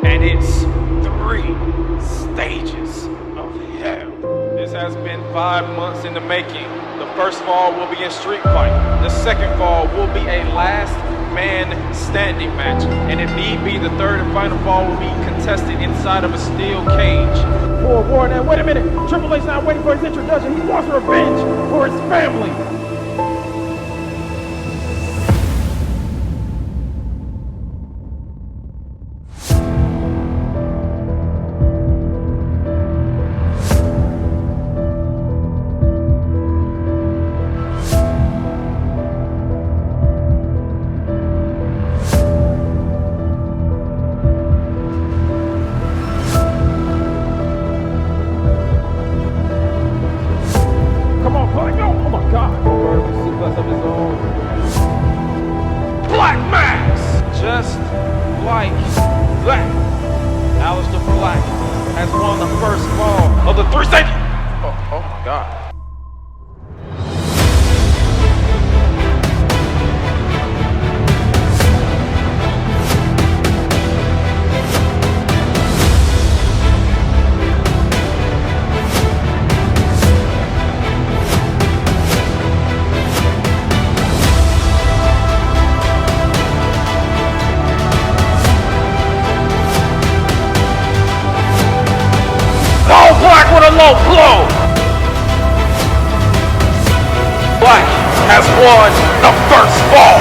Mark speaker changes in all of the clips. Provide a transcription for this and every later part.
Speaker 1: and it's 3 stages of hell. This has been 5 months in the making. The first fall will be a street fight. The second fall will be a last man standing match. And if need be, the third and final fall will be contested inside of a steel cage.
Speaker 2: For a war now, wait a minute. Triple H not waiting for his introduction. He wants revenge for his family.
Speaker 1: Just like that, Aleister Black has won the first fall of the 3 stages. Oh my God. Black with a low blow. Black has won the first fall.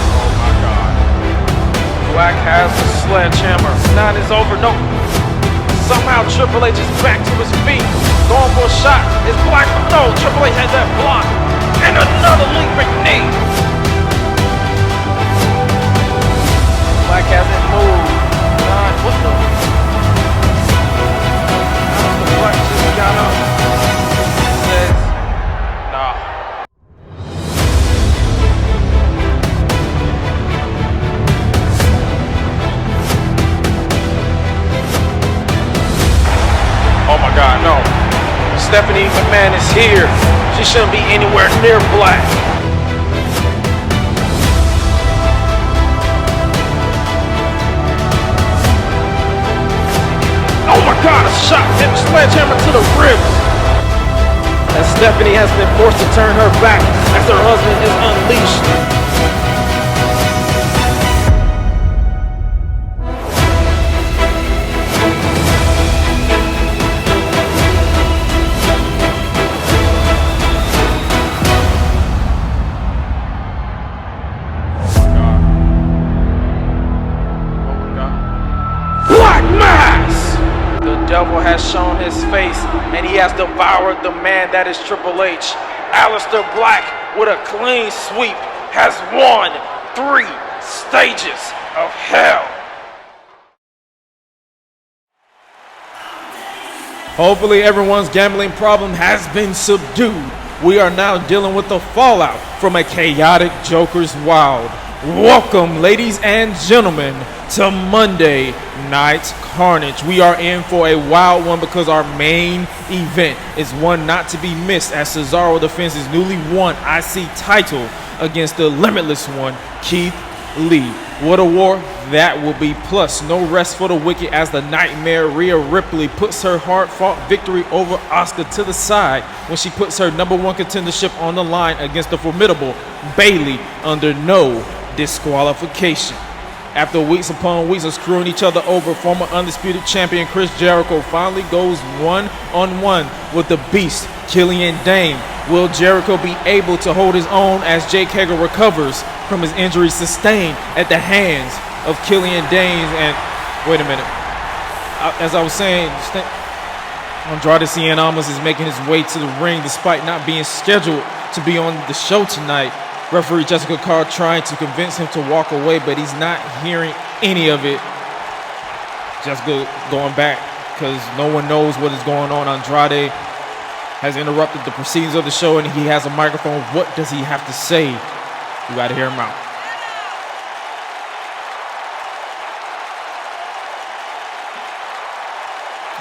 Speaker 1: Oh my God. Black has the sledgehammer. Night is over. No. Somehow Triple H is back to his feet. Going for a shot. It's Black. No, Triple H has that block. And another leaping knee. Black hasn't moved. God, what the? Aleister Black just got up. Says, nah. Oh my God, no. Stephanie McMahon is here. She shouldn't be anywhere near Black. Oh my God, a shot and a sledgehammer to the ribs. And Stephanie has been forced to turn her back as her husband is unleashed. The devil has shown his face, and he has devoured the man that is Triple H. Aleister Black, with a clean sweep, has won 3 stages of hell.
Speaker 3: Hopefully everyone's gambling problem has been subdued. We are now dealing with the fallout from a chaotic Joker's Wild. Welcome, ladies and gentlemen, to Monday Night Carnage. We are in for a wild one because our main event is one not to be missed as Cesaro defends his newly won IC title against the limitless one, Keith Lee. What a war that will be. Plus, no rest for the wicked as the Nightmare Rhea Ripley puts her hard-fought victory over Asuka to the side when she puts her #1 contendership on the line against the formidable Bayley under no disqualification. After weeks upon weeks of screwing each other over, former undisputed champion Chris Jericho finally goes one-on-one with the beast Killian Dane. Will Jericho be able to hold his own as Jake Hager recovers from his injuries sustained at the hands of Killian Dane? And wait a minute, as I was saying, Andrade Cien Almas is making his way to the ring despite not being scheduled to be on the show tonight. Referee Jessica Carr trying to convince him to walk away, but he's not hearing any of it. Jessica going back because no one knows what is going on. Andrade has interrupted the proceedings of the show and he has a microphone. What does he have to say? You got to hear him out.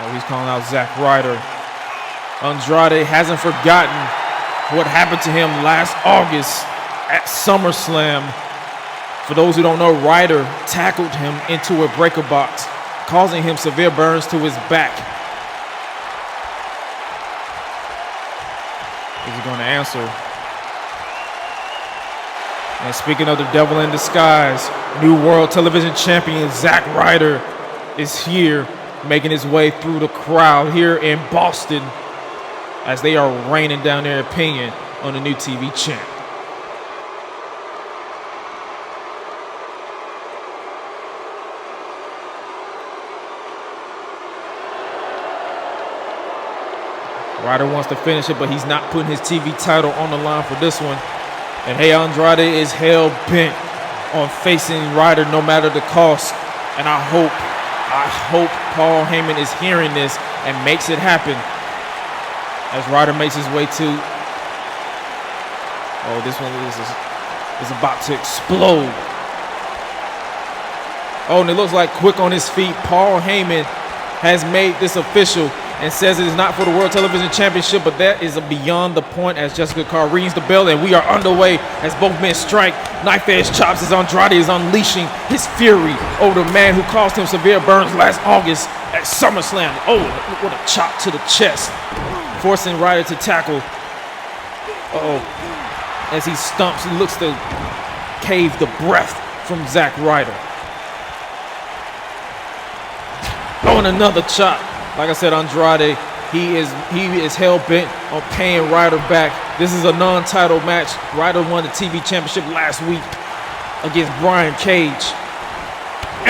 Speaker 3: Oh, he's calling out Zack Ryder. Andrade hasn't forgotten what happened to him last August at SummerSlam. For those who don't know, Ryder tackled him into a breaker box, causing him severe burns to his back. Is he going to answer? And speaking of the devil in disguise, new world television champion Zack Ryder is here, making his way through the crowd here in Boston as they are raining down their opinion on the new TV champ. Ryder wants to finish it, but he's not putting his TV title on the line for this one. And hey, Andrade is hell-bent on facing Ryder no matter the cost. And I hope Paul Heyman is hearing this and makes it happen as Ryder makes his way to... Oh, this one is about to explode. Oh, and it looks like quick on his feet. Paul Heyman has made this official and says it is not for the World Television Championship, but that is beyond the point as Jessica Carr rings the bell, and we are underway as both men strike. Knife-edge chops as Andrade is unleashing his fury over the man who caused him severe burns last August at SummerSlam. Oh, what a chop to the chest, forcing Ryder to tackle. As he stumps, he looks to cave the breath from Zack Ryder. Oh, and another chop. Like I said, Andrade, he is hell-bent on paying Ryder back. This is a non-title match. Ryder won the TV championship last week against Brian Cage.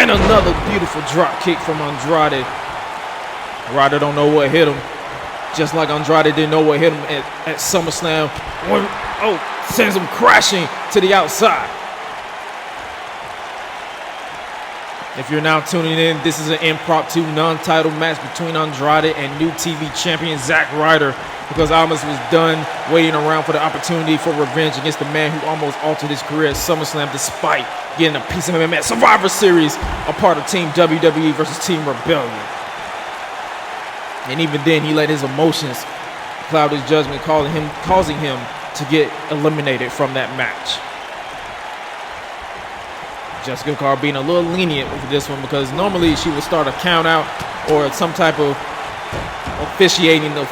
Speaker 3: And another beautiful drop kick from Andrade. Ryder don't know what hit him. Just like Andrade didn't know what hit him at SummerSlam. Sends him crashing to the outside. If you're now tuning in, this is an impromptu non-title match between Andrade and new TV champion Zack Ryder, because Almas was done waiting around for the opportunity for revenge against the man who almost altered his career at SummerSlam despite getting a piece of him at Survivor Series, a part of Team WWE versus Team Rebellion. And even then, he let his emotions cloud his judgment, causing him to get eliminated from that match. Jessica Carr being a little lenient with this one, because normally she would start a count out or some type of officiating the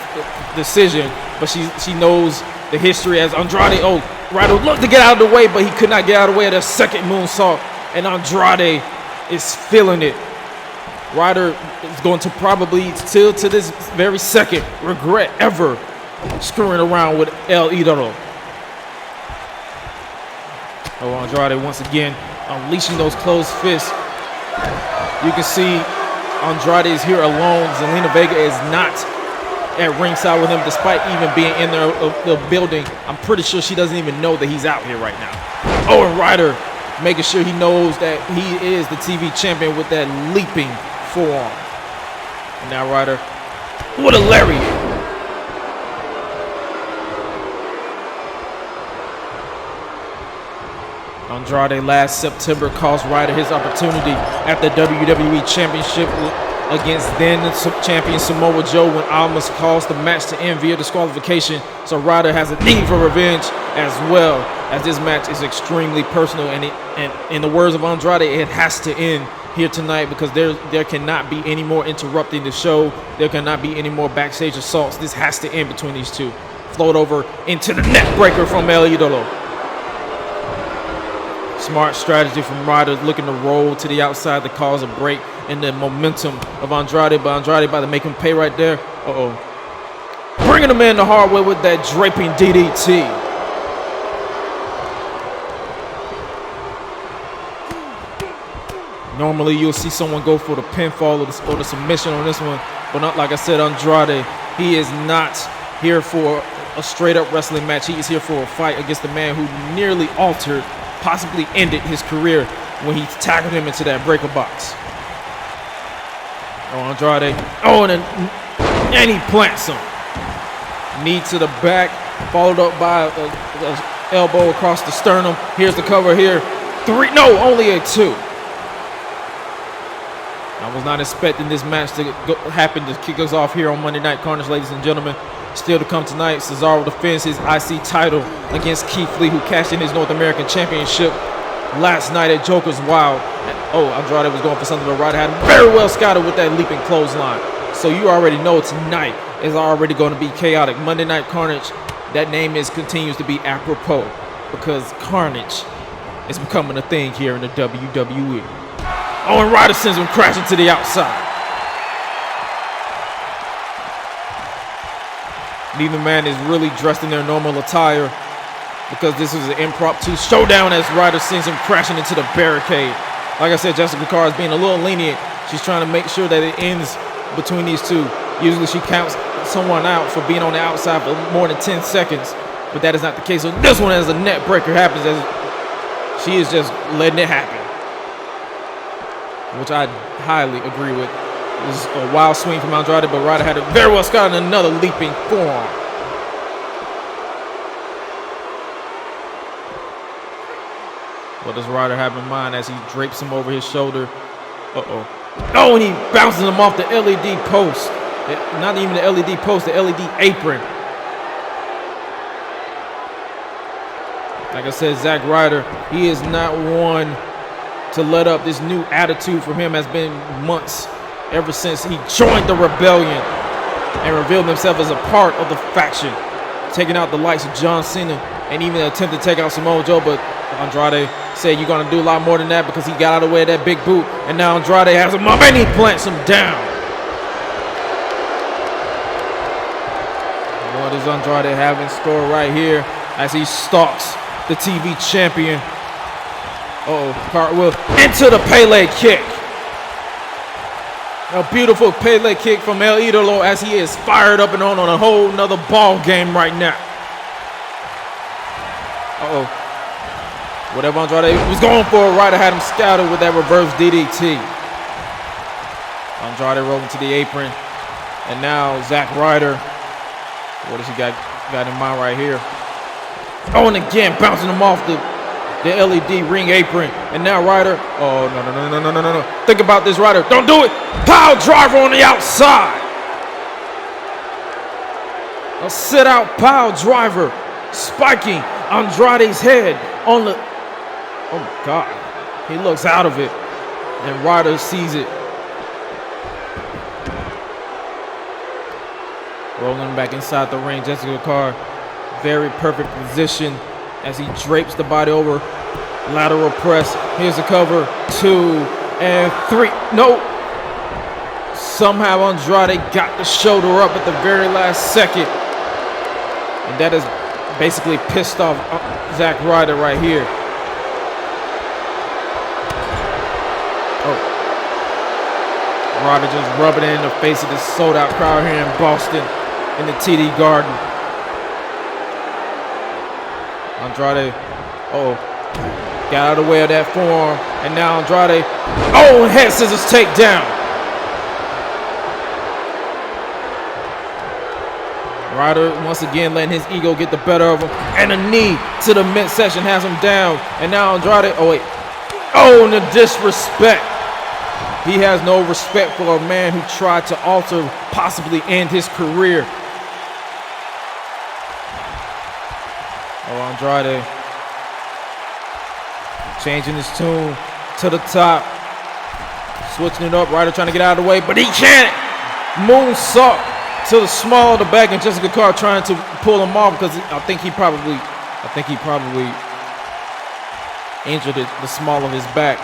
Speaker 3: decision, but she knows the history as Andrade. Oh, Ryder looked to get out of the way, but he could not get out of the way of the second moonsault, and Andrade is feeling it. Ryder is going to probably, still to this very second, regret ever screwing around with El Idolo. Oh, Andrade once again unleashing those closed fists. You can see Andrade is here alone. Zelina Vega is not at ringside with him, despite even being in the building. I'm pretty sure she doesn't even know that he's out here right now. Oh, and Ryder making sure he knows that he is the TV champion with that leaping forearm. And now Ryder, what a lariat. Andrade last September cost Ryder his opportunity at the WWE Championship against then champion Samoa Joe when Almas caused the match to end via disqualification. So Ryder has a need for revenge, as well as this match is extremely personal. And in the words of Andrade, it has to end here tonight, because there cannot be any more interrupting the show. There cannot be any more backstage assaults. This has to end between these two. Float over into the neck breaker from El Idolo. Smart strategy from Ryder, looking to roll to the outside to cause a break in the momentum of Andrade, but Andrade about to make him pay right there. Bringing him in the hard way with that draping DDT. Normally you'll see someone go for the pinfall or the submission on this one, but not, like I said, Andrade, he is not here for a straight up wrestling match. He is here for a fight against the man who nearly altered, possibly ended his career when he tackled him into that breaker box. Oh, Andrade. Oh, and he plants him. Knee to the back, followed up by an elbow across the sternum. Here's the cover here. Only a 2. That was not expecting this match to happen to kick us off here on Monday Night Carnage, ladies and gentlemen. Still to come tonight, Cesaro defends his IC title against Keith Lee, who cashed in his North American Championship last night at Joker's Wild. Oh, Andrade was going for something, but Ryder had him very well scouted with that leaping clothesline. So you already know tonight is already going to be chaotic. Monday Night Carnage, that name continues to be apropos because Carnage is becoming a thing here in the WWE. Oh, and Ryder sends him crashing to the outside. Neither man is really dressed in their normal attire because this is an impromptu showdown as Ryder sends him crashing into the barricade. Like I said, Jessica Carr is being a little lenient. She's trying to make sure that it ends between these two. Usually she counts someone out for being on the outside for more than 10 seconds, but that is not the case. So this one, as a net breaker happens, as she is just letting it happen, which I highly agree with. It was a wild swing from Andrade, but Ryder had it very well scouted in another leaping forearm. What does Ryder have in mind as he drapes him over his shoulder? Uh-oh. Oh, and he bounces him off the LED post. Not even the LED post, the LED apron. Like I said, Zack Ryder, he is not one to let up. This new attitude from him has been months, ever since he joined the Rebellion and revealed himself as a part of the faction, taking out the likes of John Cena and even attempted to take out Samoa Joe, but Andrade said you're going to do a lot more than that because he got out of the way of that big boot, and now Andrade has him up and he plants him down. What does Andrade have in store right here as he stalks the TV champion? Uh-oh, cartwheel into the Pele kick. A beautiful Pele kick from El Idolo as he is fired up and on a whole nother ball game right now. Uh-oh. Whatever Andrade was going for, Ryder had him scouted with that reverse DDT. Andrade rolling to the apron. And now Zack Ryder. What does he got in mind right here? Oh, and again, bouncing him off the LED ring apron. And now Ryder. Oh, no. Think about this, Ryder. Don't do it. Pile driver on the outside. A sit out pile driver. Spiking Andrade's head on the. Oh my God. He looks out of it. And Ryder sees it. Rolling back inside the ring. Jessica Carr. Very perfect position as he drapes the body over. Lateral press. Here's the cover. 2 and 3. No. Somehow Andrade got the shoulder up at the very last second. And that is basically pissed off Zack Ryder right here. Oh. Ryder just rubbing it in the face of this sold out crowd here in Boston in the TD Garden. Andrade, got out of the way of that forearm, and now Andrade, head scissors takedown. Ryder once again letting his ego get the better of him, and a knee to the midsection has him down, and now Andrade, and the disrespect. He has no respect for a man who tried to alter, possibly end his career. Andrade changing his tune to the top, switching it up. Ryder trying to get out of the way, but he can't. Moonsault to the small of the back, and Jessica Carr trying to pull him off because I think he probably injured the small of his back.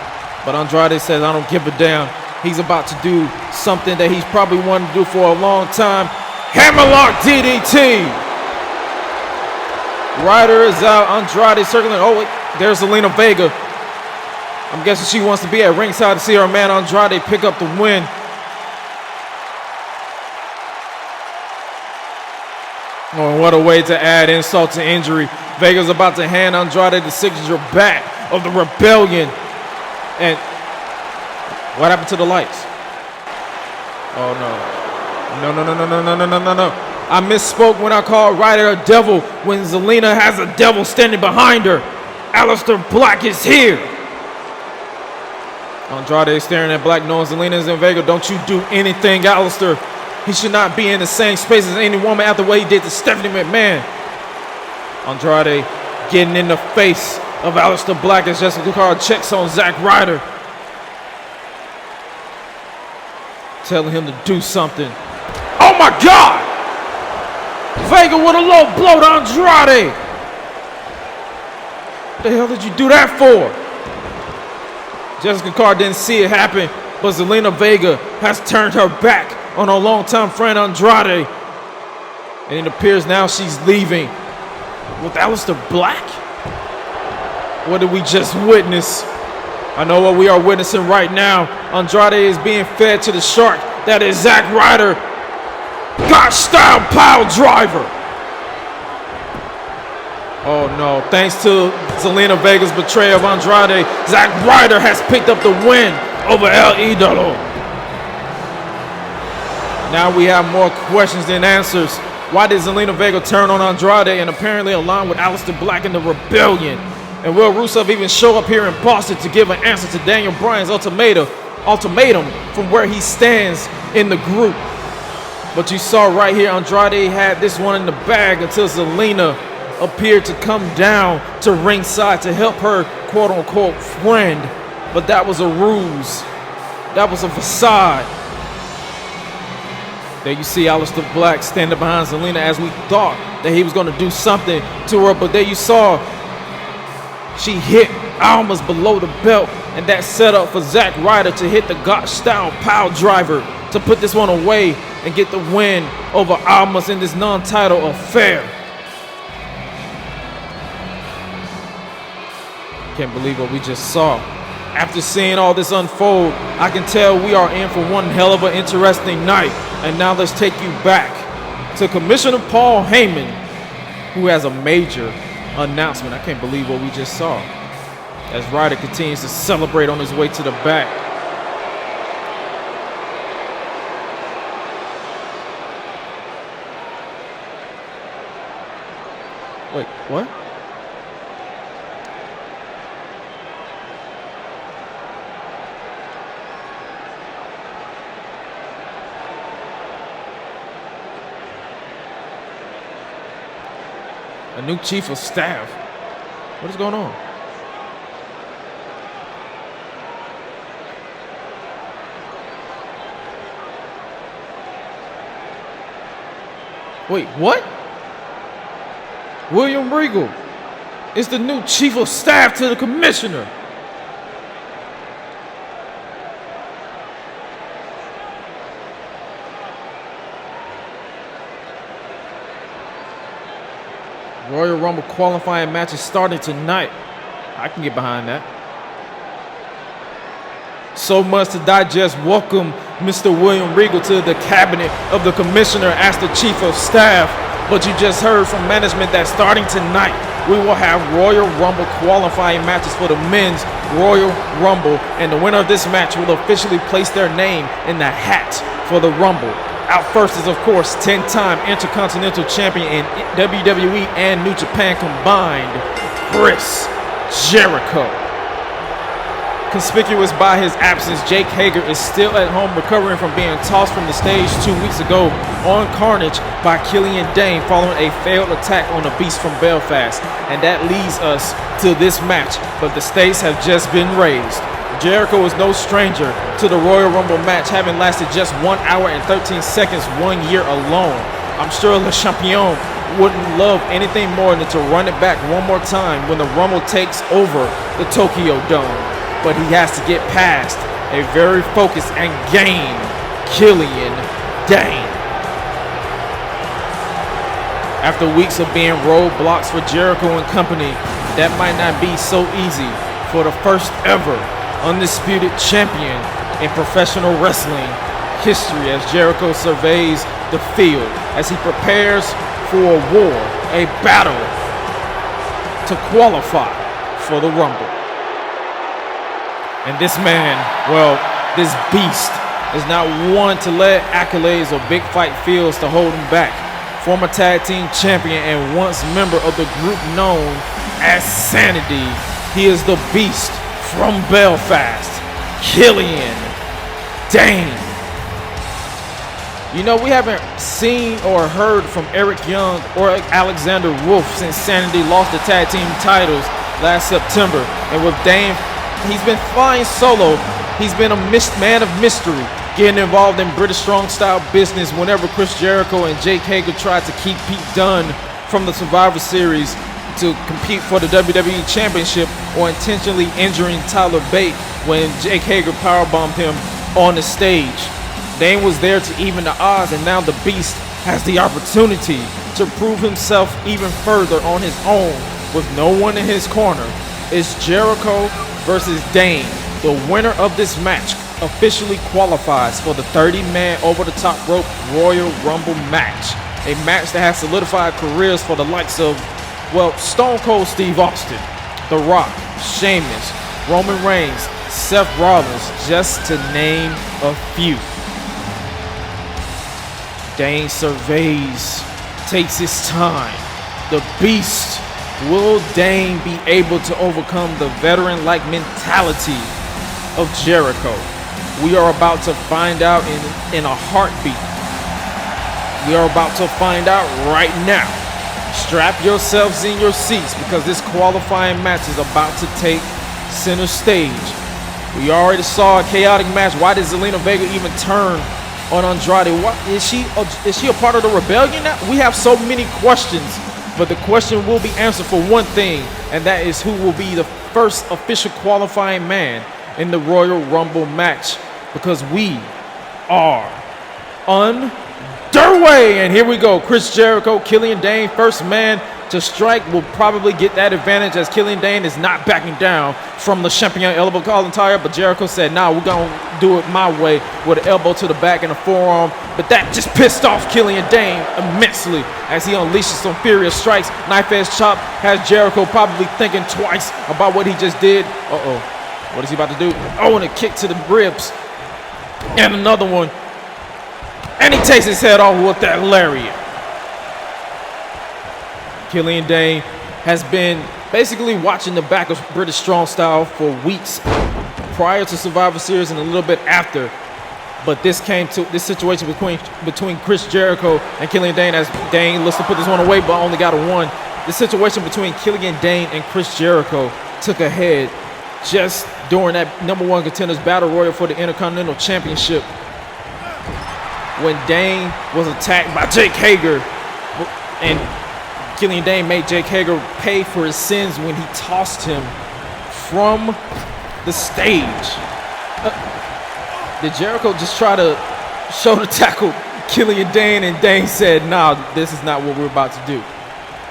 Speaker 3: But Andrade says, I don't give a damn. He's about to do something that he's probably wanted to do for a long time. Hammerlock DDT. Ryder is out. Andrade circling. There's Zelina Vega. I'm guessing she wants to be at ringside to see her man Andrade pick up the win. Oh, what a way to add insult to injury. Vega's about to hand Andrade the signature back of the Rebellion. And what happened to the lights? Oh, no. I misspoke when I called Ryder a devil when Zelina has a devil standing behind her. Aleister Black is here. Andrade staring at Black, knowing Zelina's in Vega. Don't you do anything, Alistair. He should not be in the same space as any woman after what he did to Stephanie McMahon. Andrade getting in the face of Alistair Black as Jessica Carr checks on Zack Ryder, telling him to do something. Oh my God! Vega with a low blow to Andrade. What the hell did you do that for? Jessica Carr didn't see it happen, but Zelina Vega has turned her back on her longtime friend Andrade. And it appears now she's leaving with Alistair Black. What did we just witness? I know what we are witnessing right now. Andrade is being fed to the shark. That is Zack Ryder. God style pile driver. Oh no, thanks to Zelina Vega's betrayal of Andrade, Zack Ryder has picked up the win over El Idolo. Now we have more questions than answers. Why did Zelina Vega turn on Andrade and apparently align with Alistair Black in the rebellion? And will Rusev even show up here in Boston to give an answer to Daniel Bryan's ultimatum from where he stands in the group? But you saw right here, Andrade had this one in the bag until Zelina appeared to come down to ringside to help her quote-unquote friend. But that was a ruse. That was a facade. There you see Alistair Black standing behind Zelina as we thought that he was going to do something to her. But there you saw she hit Almas below the belt. And that set up for Zack Ryder to hit the God-style pile driver to put this one away and get the win over Almas in this non-title affair. Can't believe what we just saw. After seeing all this unfold, I can tell we are in for one hell of an interesting night. And now let's take you back to Commissioner Paul Heyman, who has a major announcement. I can't believe what we just saw as Ryder continues to celebrate on his way to the back. Wait, what? A new chief of staff. What is going on? Wait, what? William Regal is the new chief of staff to the commissioner. Royal Rumble qualifying match is starting tonight. I can get behind that. So much to digest. Welcome Mr. William Regal to the cabinet of the commissioner as the chief of staff. But you just heard from management that starting tonight, we will have Royal Rumble qualifying matches for the men's Royal Rumble. And the winner of this match will officially place their name in the hat for the Rumble. Out first is, of course, 10-time Intercontinental Champion in WWE and New Japan combined, Chris Jericho. Conspicuous by his absence, Jake Hager is still at home recovering from being tossed from the stage 2 weeks ago on Carnage by Killian Dane following a failed attack on the Beast from Belfast. And that leads us to this match, but the stakes have just been raised. Jericho is no stranger to the Royal Rumble match, having lasted just 1 hour and 13 seconds 1 year alone. I'm sure Le Champion wouldn't love anything more than to run it back one more time when the Rumble takes over the Tokyo Dome. But he has to get past a very focused and game Killian Dane. After weeks of being roadblocks for Jericho and company, that might not be so easy for the first ever undisputed champion in professional wrestling history as Jericho surveys the field as he prepares for a war, a battle to qualify for the Rumble. And this man, well, this beast is not one to let accolades or big fight feels to hold him back. Former tag team champion and once member of the group known as Sanity, he is the beast from Belfast. Killian Dane. You know, we haven't seen or heard from Eric Young or Alexander Wolf since Sanity lost the tag team titles last September. And with Dane, he's been flying solo. He's been a man of mystery, getting involved in British strong style business whenever Chris Jericho and Jake Hager tried to keep Pete Dunne from the Survivor Series to compete for the WWE Championship, or intentionally injuring Tyler Bate when Jake Hager powerbombed him on the stage. Dane was there to even the odds, and now the Beast has the opportunity to prove himself even further on his own with no one in his corner. It's Jericho versus Dane. The winner of this match officially qualifies for the 30-man over-the-top rope Royal Rumble match. A match that has solidified careers for the likes of, well, Stone Cold Steve Austin, The Rock, Sheamus, Roman Reigns, Seth Rollins, just to name a few. Dane surveys, takes his time. The Beast. Will Dane be able to overcome the veteran-like mentality of Jericho? We are about to find out in a heartbeat. We are about to find out right now. Strap yourselves in your seats, because this qualifying match is about to take center stage. We already saw a chaotic match. Why did Zelina Vega even turn on Andrade? What is she a part of the rebellion now? We have so many questions, but the question will be answered for one thing, and that is who will be the first official qualifying man in the Royal Rumble match, because we are underway. And here we go. Chris Jericho, Killian Dane, first man to strike, will probably get that advantage, as Killian Dane is not backing down from the champion elbow collar tire. But Jericho said, nah, we're going to do it my way, with an elbow to the back and a forearm. But that just pissed off Killian Dane immensely as he unleashes some furious strikes. Knife edge chop has Jericho probably thinking twice about what he just did. What is he about to do? Oh, and a kick to the ribs. And another one. And he takes his head off with that lariat. Killian Dane has been basically watching the back of British Strong Style for weeks prior to Survivor Series and a little bit after. But this situation between Chris Jericho and Killian Dane, as Dane looks to put this one away but only got a one. The situation between Killian Dane and Chris Jericho took a head just during that #1 contenders battle royal for the Intercontinental Championship, when Dane was attacked by Jake Hager, and Killian Dane made Jake Hager pay for his sins when he tossed him from the stage. Did Jericho just try to shoulder tackle Killian Dane, and Dane said, nah, this is not what we're about to do.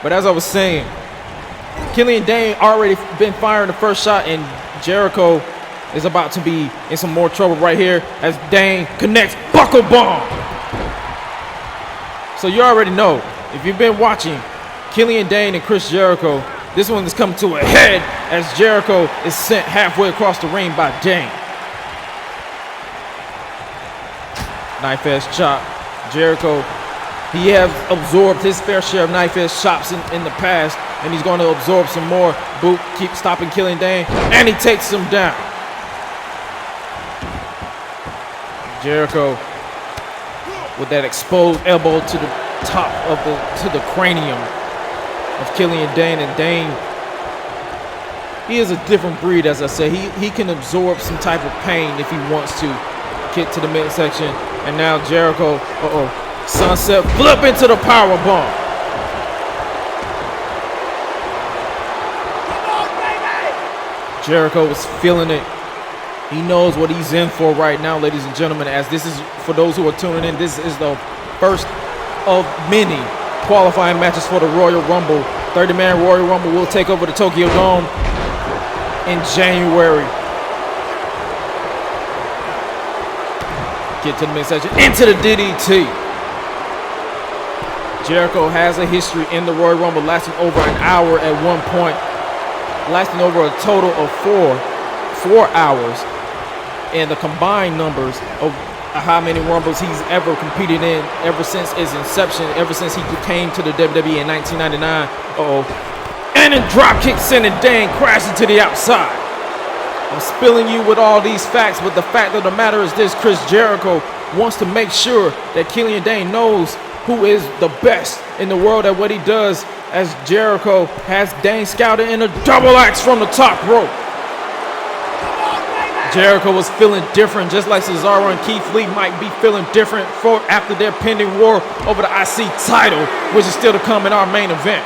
Speaker 3: But as I was saying, Killian Dane already been firing the first shot, and Jericho is about to be in some more trouble right here as Dane connects buckle bomb. So you already know, if you've been watching Killian Dane and Chris Jericho, this one is coming to a head as Jericho is sent halfway across the ring by Dane. Knife edge chop. Jericho, he has absorbed his fair share of knife edge chops in the past, and he's going to absorb some more. Boot keeps stopping Killian Dane, and he takes him down. Jericho with that exposed elbow to the top of the cranium of Killian Dane, and Dane, he is a different breed, as I say. He can absorb some type of pain if he wants to. Kick to the midsection, and now Jericho, sunset flip into the power bomb. Jericho was feeling it. He knows what he's in for right now, ladies and gentlemen, as this is, for those who are tuning in, this is the first of many qualifying matches for the Royal Rumble. 30-man Royal Rumble will take over the Tokyo Dome in January. Get to the midsection, into the DDT. Jericho has a history in the Royal Rumble, lasting over an hour at one point, lasting over a total of four hours, and the combined numbers of how many Rumbles he's ever competed in ever since his inception, ever since he came to the WWE in 1999. And then drop kick, sending Dane crashing to the outside. I'm spilling you with all these facts, but the fact of the matter is this: Chris Jericho wants to make sure that Killian Dane knows who is the best in the world at what he does, as Jericho has Dane scouted in a double axe from the top rope. Jericho was feeling different, just like Cesaro and Keith Lee might be feeling different after their pending war over the IC title, which is still to come in our main event.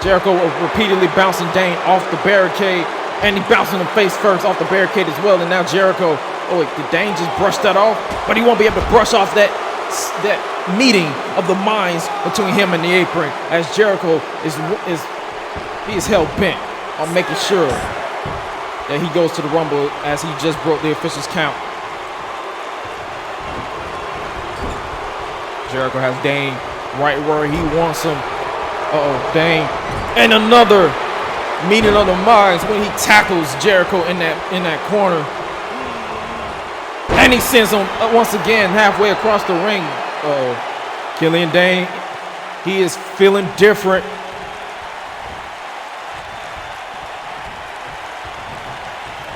Speaker 3: Jericho was repeatedly bouncing Dane off the barricade, and he bouncing him face first off the barricade as well. And now Jericho, oh wait, did Dane just brush that off? But he won't be able to brush off that meeting of the minds between him and the apron, as Jericho is hell bent on making sure that he goes to the Rumble, as he just broke the official's count. Jericho has Dane right where he wants him. Dane. And another meeting of the minds when he tackles Jericho in that corner. And he sends him once again halfway across the ring. Killian Dane, he is feeling different.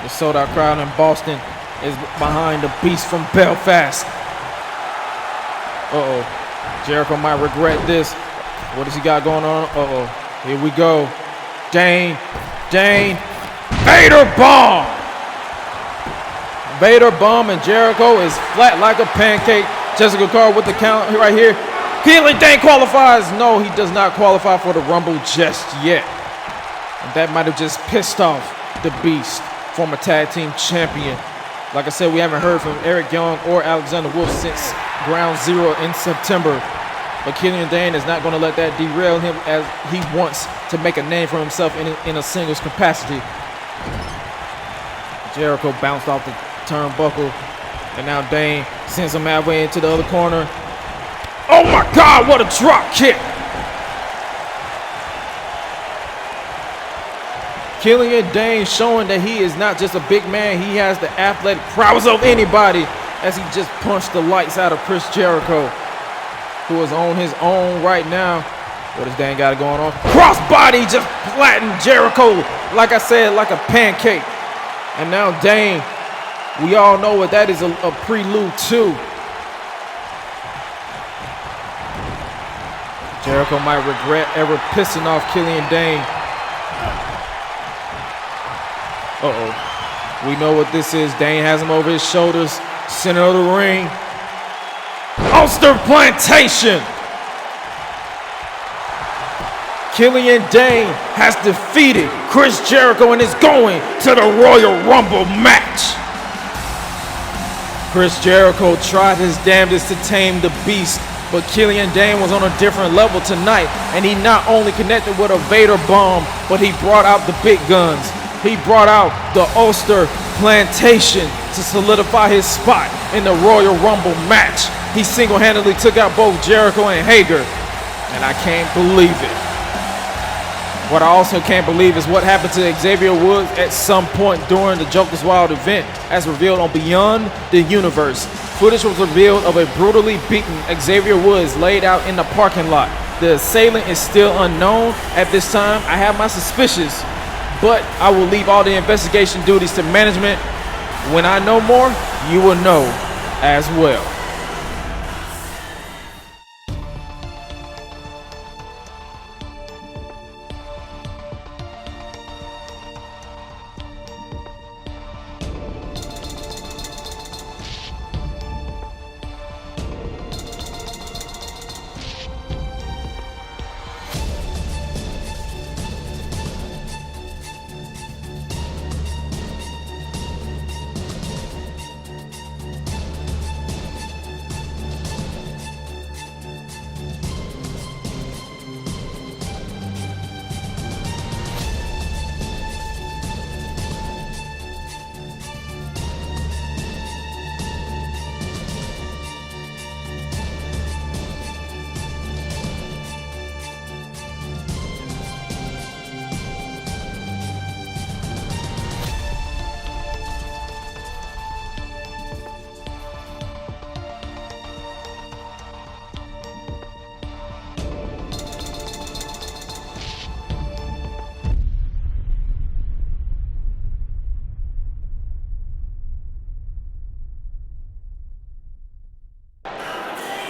Speaker 3: The sold-out crowd in Boston is behind the beast from Belfast. Jericho might regret this. What does he got going on? Here we go. Dane, Vader bomb. Vader bomb, and Jericho is flat like a pancake. Jessica Carr with the count right here. Killian Dane qualifies. No, he does not qualify for the Rumble just yet. And that might have just pissed off the beast, former tag team champion. Like I said, we haven't heard from Eric Young or Alexander Wolf since Ground Zero in September. But Killian Dane is not going to let that derail him, as he wants to make a name for himself in a singles capacity. Jericho bounced off the turnbuckle, and now Dane sends him halfway into the other corner. Oh my God, what a drop kick! Killian Dane showing that he is not just a big man, he has the athletic prowess of anybody, as he just punched the lights out of Chris Jericho, who is on his own right now. What does Dane got going on? Crossbody just flattened Jericho, like I said, like a pancake. And now Dane, we all know what that is a prelude to. Jericho might regret ever pissing off Killian Dane. We know what this is. Dane has him over his shoulders, center of the ring. Ulster Plantation. Killian Dane has defeated Chris Jericho and is going to the Royal Rumble match. Chris Jericho tried his damnedest to tame the beast, but Killian Dane was on a different level tonight, and he not only connected with a Vader bomb, but he brought out the big guns. He brought out the Ulster Plantation to solidify his spot in the Royal Rumble match. He single-handedly took out both Jericho and Hager, and I can't believe it. What I also can't believe is what happened to Xavier Woods at some point during the Joker's Wild event, as revealed on Beyond the Universe. Footage was revealed of a brutally beaten Xavier Woods laid out in the parking lot. The assailant is still unknown at this time. I have my suspicions, but I will leave all the investigation duties to management. When I know more, you will know as well.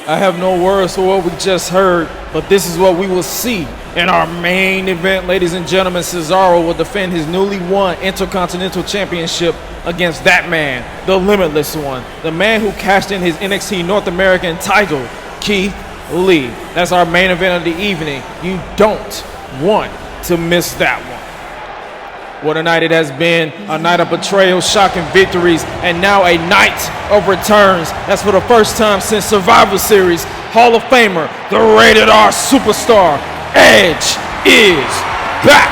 Speaker 3: I have no words for what we just heard, but this is what we will see in our main event, ladies and gentlemen. Cesaro will defend his newly won Intercontinental Championship against that man, the Limitless One, the man who cashed in his NXT North American title, Keith Lee. That's our main event of the evening. You don't want to miss that one. What a night it has been, a night of betrayal, shocking victories, and now a night of returns. That's for the first time since Survivor Series. Hall of Famer, the Rated R superstar, Edge is back.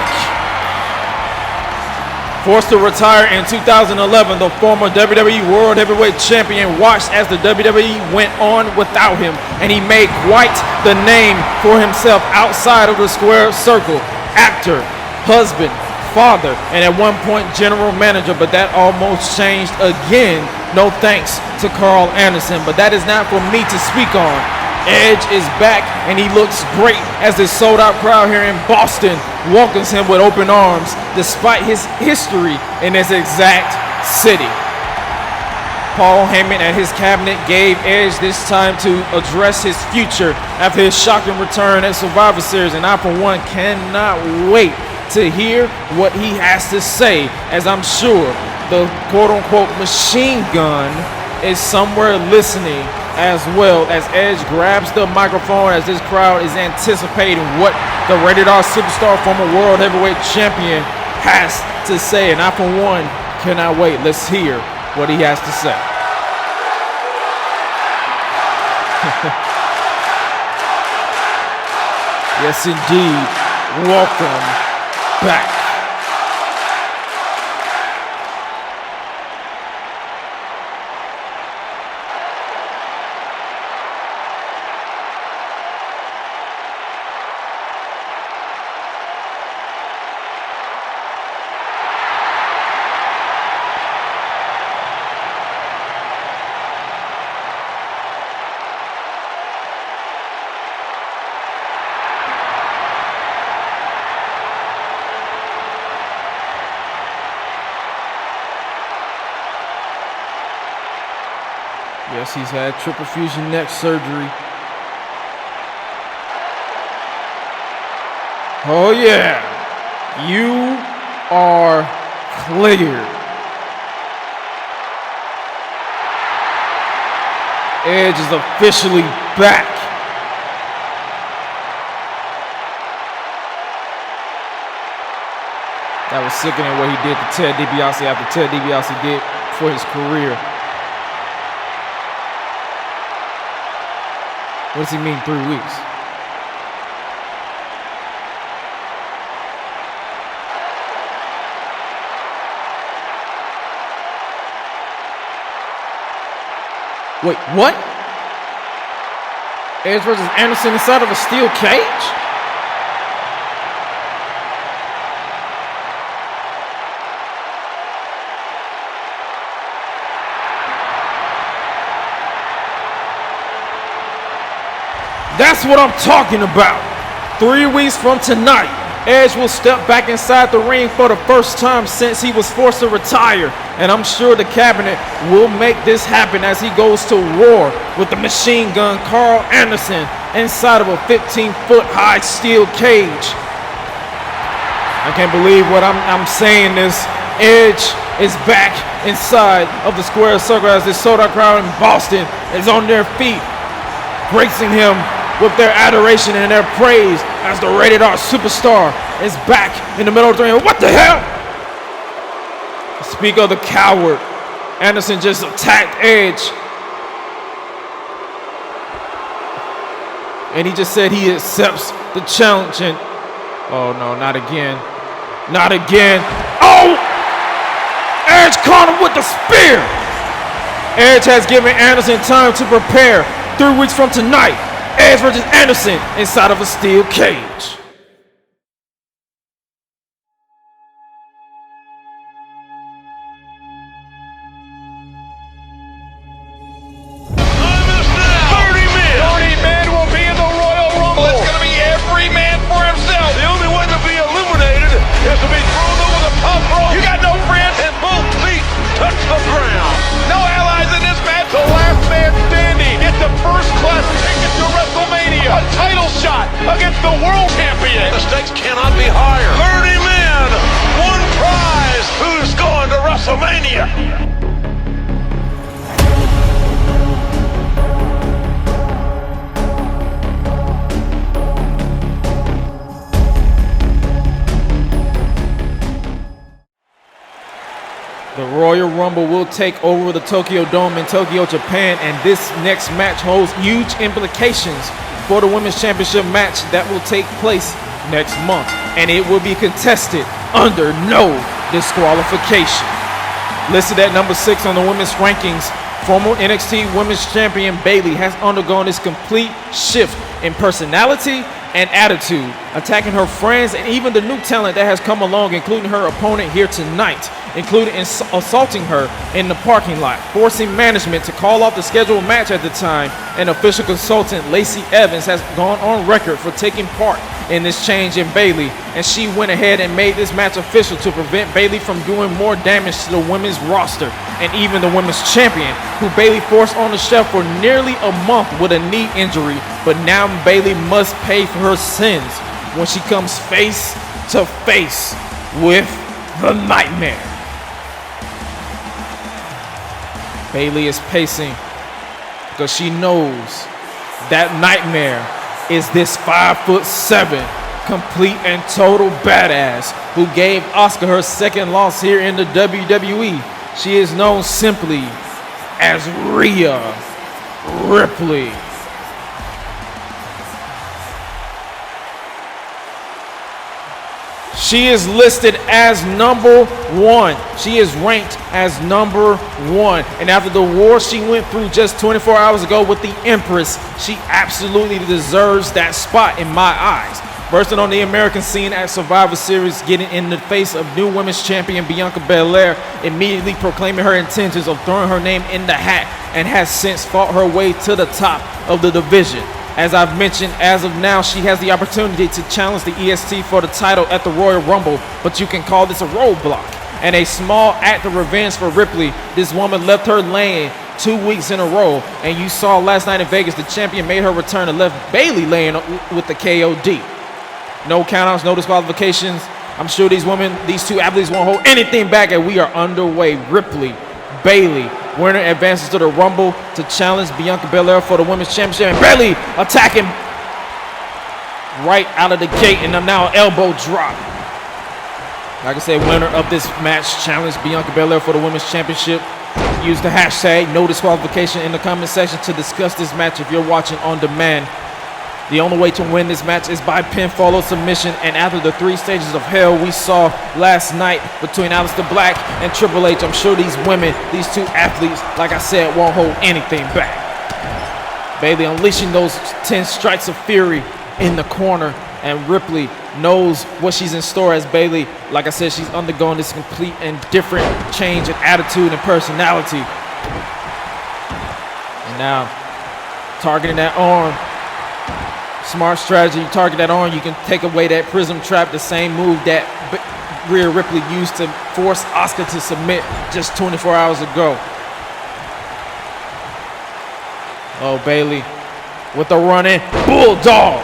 Speaker 3: Forced to retire in 2011, the former WWE World Heavyweight Champion watched as the WWE went on without him, and he made quite the name for himself outside of the square circle. Actor, husband, father, and at one point general manager, but that almost changed again. No thanks to Carl Anderson, but that is not for me to speak on. Edge is back, and he looks great as this sold-out crowd here in Boston welcomes him with open arms, despite his history in this exact city. Paul Heyman and his cabinet gave Edge this time to address his future after his shocking return at Survivor Series, and I, for one, cannot wait to hear what he has to say, as I'm sure the quote-unquote machine gun is somewhere listening, as well as Edge grabs the microphone as this crowd is anticipating what the Rated R superstar, former World Heavyweight Champion, has to say. And I, for one, cannot wait. Let's hear what he has to say. Yes, indeed. Welcome back. Yes, he's had triple fusion neck surgery. Oh yeah, you are cleared. Edge is officially back. That was sickening what he did to Ted DiBiase after Ted DiBiase did for his career. What does he mean, 3 weeks? Wait, what? Edge versus Anderson inside of a steel cage? That's what I'm talking about. 3 weeks from tonight, Edge will step back inside the ring for the first time since he was forced to retire. And I'm sure the cabinet will make this happen as he goes to war with the machine gun Carl Anderson inside of a 15-foot high steel cage. I can't believe what I'm saying this. Edge is back inside of the square circle as this sold-out crowd in Boston is on their feet, gracing him with their adoration and their praise as the Rated R superstar is back in the middle of the ring. What the hell? Speak of the coward. Anderson just attacked Edge. And he just said he accepts the challenge. And oh no, not again. Not again. Oh! Edge caught him with the spear. Edge has given Anderson time to prepare. 3 weeks from tonight, Edge versus Anderson inside of a steel cage.
Speaker 1: First class
Speaker 4: title shot against the world champion. The stakes cannot be higher. 30 men, one prize. Who's going to WrestleMania?
Speaker 3: The Royal Rumble will take over the Tokyo Dome in Tokyo, Japan, and this next match holds huge implications for the Women's Championship match that will take place next month, and it will be contested under no disqualification. Listed at number 6 on the women's rankings, former NXT Women's Champion Bayley has undergone this complete shift in personality and attitude, attacking her friends and even the new talent that has come along, including her opponent here tonight, including assaulting her in the parking lot, forcing management to call off the scheduled match at the time, and official consultant Lacey Evans has gone on record for taking part in this change in Bayley, and she went ahead and made this match official to prevent Bayley from doing more damage to the women's roster and even the women's champion, who Bayley forced on the shelf for nearly a month with a knee injury. But now Bayley must pay for her sins when she comes face to face with the Nightmare. Bayley is pacing because she knows that Nightmare is this 5'7", complete and total badass who gave Asuka her second loss here in the WWE. She is known simply as Rhea Ripley. She is listed as number 1. She is ranked as number 1. And after the war she went through just 24 hours ago with the Empress, she absolutely deserves that spot in my eyes. Bursting on the American scene at Survivor Series, getting in the face of new women's champion Bianca Belair, immediately proclaiming her intentions of throwing her name in the hat, and has since fought her way to the top of the division. As I've mentioned, as of now, she has the opportunity to challenge the EST for the title at the Royal Rumble, but you can call this a roadblock. And a small act of revenge for Ripley. This woman left her laying 2 weeks in a row, and you saw last night in Vegas, the champion made her return and left Bayley laying with the KOD. No countouts, no disqualifications. I'm sure these two athletes won't hold anything back, and we are underway. Ripley, Bayley, winner advances to the Rumble to challenge Bianca Belair for the Women's Championship. And Bayley attacking right out of the gate, and now elbow drop. Like I said, winner of this match challenged Bianca Belair for the Women's Championship. Use the hashtag no disqualification in the comment section to discuss this match if you're watching on demand. The only way to win this match is by pinfall or submission, and after the 3 stages of hell we saw last night between Aleister Black and Triple H, I'm sure these women, these 2 athletes, like I said, won't hold anything back. Bayley unleashing those 10 strikes of fury in the corner, and Ripley knows what she's in store as Bayley, like I said, she's undergoing this complete and different change in attitude and personality. And now, targeting that arm. Smart strategy, you target that arm, you can take away that prism trap, the same move that Rhea Ripley used to force Asuka to submit just 24 hours ago. Oh, Bayley with the running bulldog.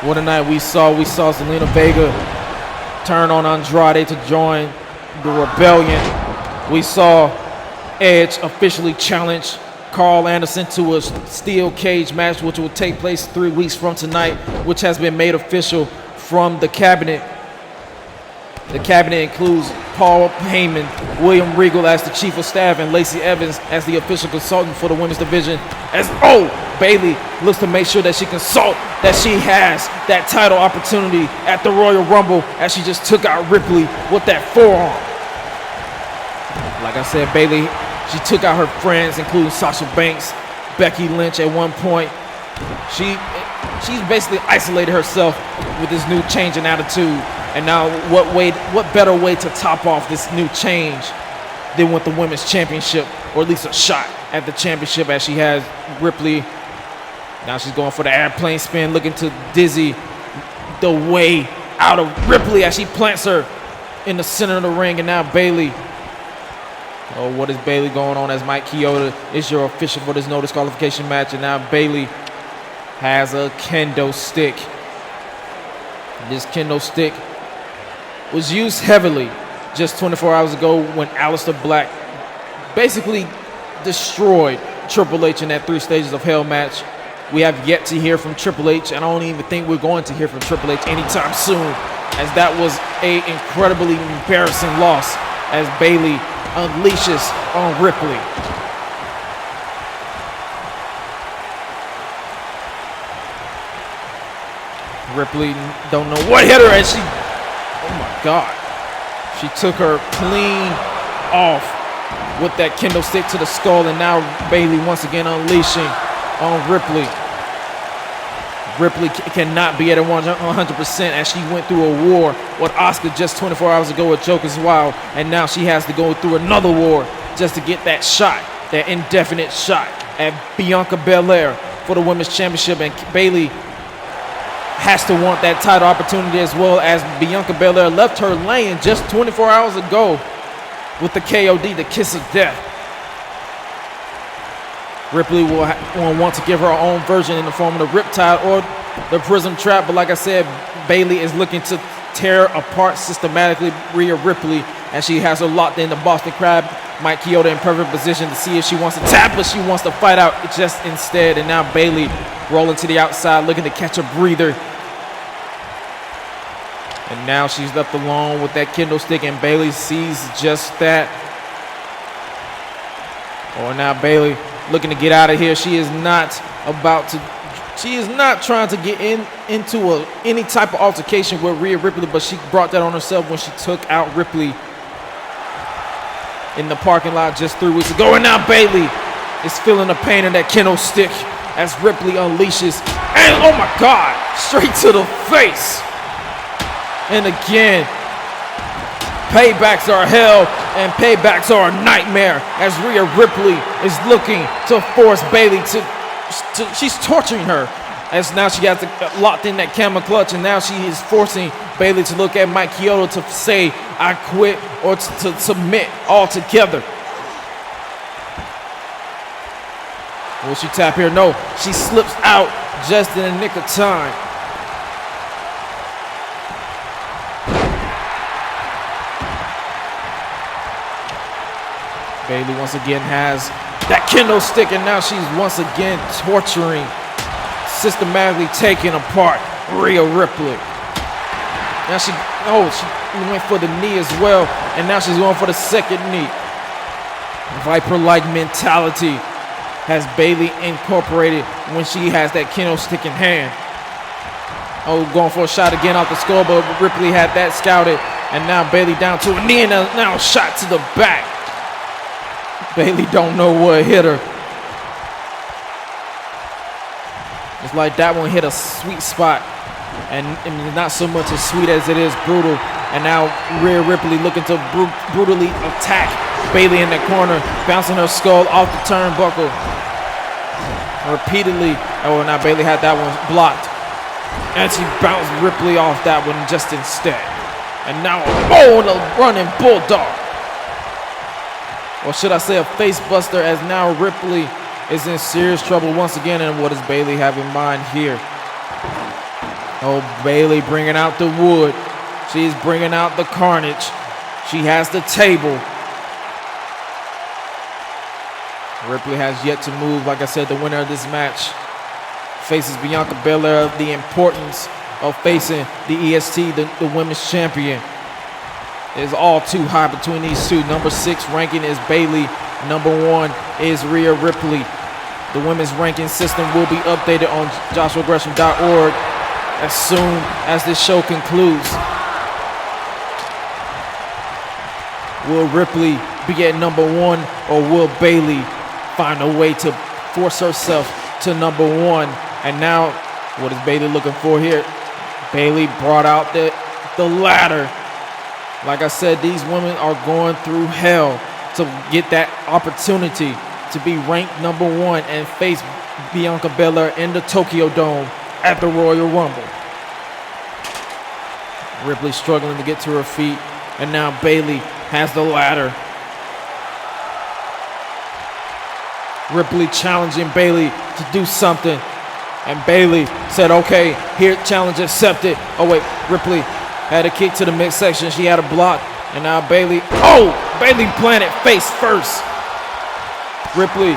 Speaker 3: What a night we saw. We saw Zelina Vega turn on Andrade to join the Rebellion. We saw Edge officially challenge Carl Anderson to a steel cage match, which will take place 3 weeks from tonight, which has been made official from the cabinet. The cabinet includes Paul Heyman, William Regal as the chief of staff, and Lacey Evans as the official consultant for the women's division. Bayley looks to make sure that she has that title opportunity at the Royal Rumble, as she just took out Ripley with that forearm. Like I said, Bayley, she took out her friends, including Sasha Banks, Becky Lynch at one point. She's basically isolated herself with this new change in attitude. And now what better way to top off this new change than with the Women's Championship, or at least a shot at the championship, as she has Ripley. Now she's going for the airplane spin, looking to dizzy the way out of Ripley as she plants her in the center of the ring. And now Bayley Oh, what is Bayley going on as Mike Chioda is your official for this no disqualification match. And now Bayley has a kendo stick. This kendo stick was used heavily just 24 hours ago when Aleister Black basically destroyed Triple H in that 3 Stages of Hell match. We have yet to hear from Triple H, and I don't even think we're going to hear from Triple H anytime soon, as that was a incredibly embarrassing loss as Bayley unleashes on Ripley. Ripley don't know what hit her, and she, oh my God, she took her clean off with that kendo stick to the skull, and now Bayley once again unleashing on Ripley. Ripley cannot be at a 100% as she went through a war with Asuka just 24 hours ago with Joker's Wild, and now she has to go through another war just to get that shot, that indefinite shot at Bianca Belair for the Women's Championship, and Bayley has to want that title opportunity as well, as Bianca Belair left her lane just 24 hours ago with the KOD, the Kiss of Death. Ripley will want to give her own version in the form of the Riptide or the Prism Trap, but like I said, Bayley is looking to tear apart systematically Rhea Ripley, and she has her locked in the Boston Crab. Mike Chioda in perfect position to see if she wants to tap, but she wants to fight out just instead. And now Bayley rolling to the outside, looking to catch a breather. And now she's left alone with that kendo stick, and Bayley sees just that. Oh, now Bayley looking to get out of here. She is not trying to get into any type of altercation with Rhea Ripley, but she brought that on herself when she took out Ripley in the parking lot just 3 weeks ago. And now Bayley is feeling the pain of that kendo stick as Ripley unleashes, and oh my God, straight to the face. And again, paybacks are hell and paybacks are a nightmare as Rhea Ripley is looking to force Bayley to she's torturing her, as now she has locked in that camel clutch, and now she is forcing Bayley to look at Mike Chioda to say, I quit, or to submit altogether. Will she tap here? No, she slips out just in the nick of time. Bayley once again has that kendo stick, and now she's once again torturing, systematically taking apart Rhea Ripley. Now she went for the knee as well, and now she's going for the second knee. Viper-like mentality has Bayley incorporated when she has that kendo stick in hand. Oh, going for a shot again off the skull, but Ripley had that scouted, and now Bayley down to a knee, and now a shot to the back. Bayley don't know what hit her. It's like that one hit a sweet spot, and not so much as sweet as it is brutal. And now Rhea Ripley looking to brutally attack Bayley in the corner, bouncing her skull off the turnbuckle repeatedly. Oh, now Bayley had that one blocked, and she bounced Ripley off that one just instead. And now a running bulldog. Or should I say a face buster, as now Ripley is in serious trouble once again. And what does Bayley have in mind here? Oh, Bayley bringing out the wood. She's bringing out the carnage. She has the table. Ripley has yet to move. Like I said, the winner of this match faces Bianca Belair. The importance of facing the EST, the women's champion, is all too high between these two. Number 6 ranking is Bayley. Number 1 is Rhea Ripley. The women's ranking system will be updated on JoshuaGresham.org as soon as this show concludes. Will Ripley be at number 1, or will Bayley find a way to force herself to number 1? And now, what is Bayley looking for here? Bayley brought out the ladder. Like I said, these women are going through hell to get that opportunity to be ranked number 1 and face Bianca Belair in the Tokyo Dome at the Royal Rumble. Ripley struggling to get to her feet, and now Bayley has the ladder. Ripley challenging Bayley to do something. And Bayley said, okay, here, challenge accepted. Oh wait, Ripley had a kick to the midsection. She had a block. And now Bayley, oh, Bayley planted face first. Ripley,